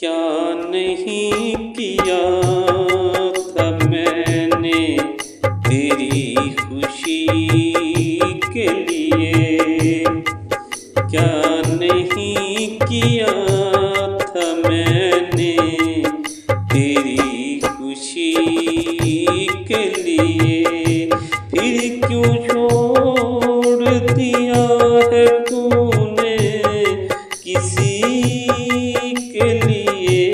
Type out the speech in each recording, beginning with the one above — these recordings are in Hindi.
क्या नहीं किया था मैंने तेरी खुशी के लिए, क्या नहीं किया था मैंने तेरी खुशी के लिए। फिर क्यों छोड़ दिया है तूने किसी के लिए,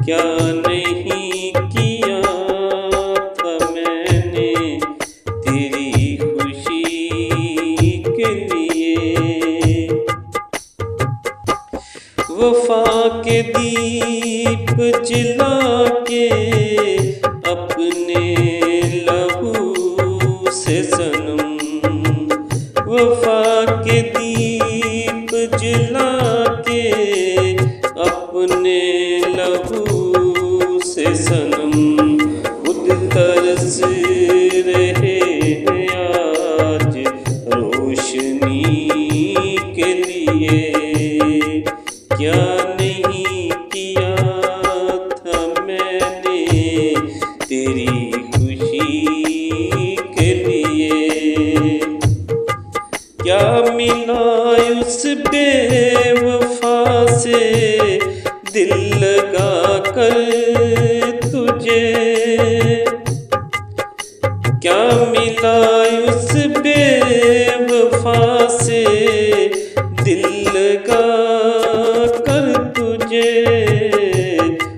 क्या नहीं किया था मैंने तेरी खुशी के लिए। वफा के दीप जला के अपने लहू से सनम, वफा के दीप जला के अपने लहू से सनम, खुद तरस रहे हैं आज रोशनी के लिए। क्या नहीं किया था मैंने तेरी खुशी के लिए। क्या मिला उस बेवफा से दिल लगा कर तुझे, क्या मिला उस बेवफा से दिल लगा कर तुझे।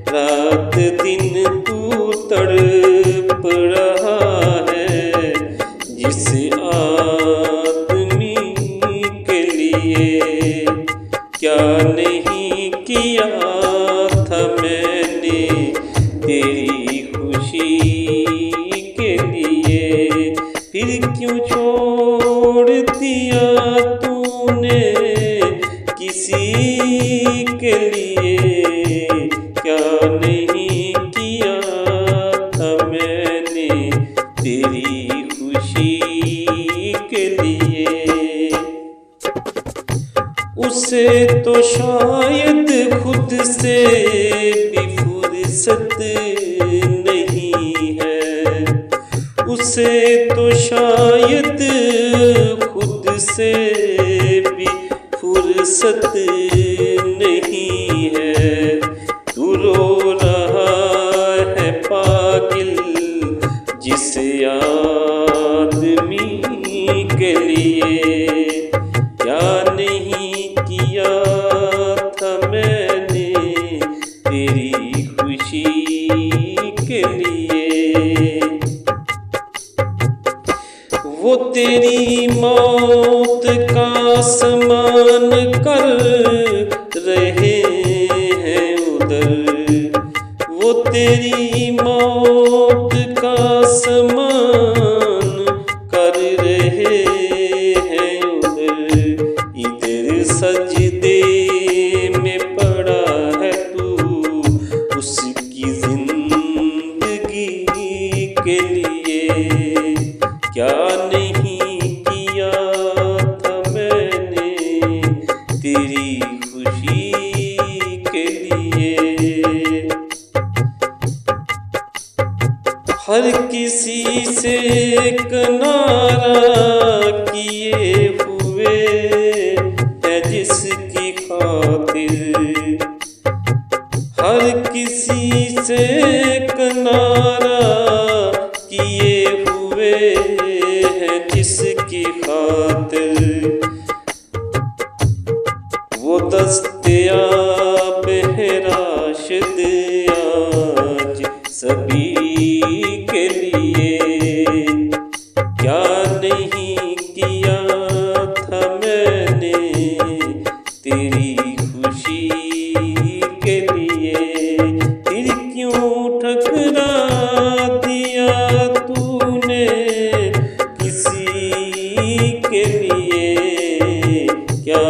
रात दिन तू तड़प रहा है जिस आदमी के लिए, क्या नहीं किया था मैंने तेरी खुशी के लिए। फिर क्यों छोड़ दिया तूने किसी के लिए, क्या नहीं किया था मैंने तेरी खुशी के लिए। उसे तो शायद खुद से भी फुर्सत नहीं है, उसे तो शायद खुद से भी फुर्सत नहीं है। तू रो रहा है पागल जिस आदमी के लिए, क्या नहीं किया था मैंने तेरी खुशी के लिए। वो तेरी मौत का सम्मान कर रहे हैं उधर, वो तेरी मौत का सम्मान कर रहे हैं उधर। इधर सजदे में पड़ा है तू उसकी जिंदगी के लिए, क्या नहीं किया था मैंने तेरी खुशी के लिए। हर किसी से किनारा किए हुए है जिसकी खातिर, हर किसी से किनारा किए हुए हैं जिसकी खातिर। वो दस्तयाब है राशिद आज सभी के लिए, क्या नहीं किया था मैंने तेरी खुशी के लिए। फिर क्यों ठकरा दिया तूने किसी के लिए, क्या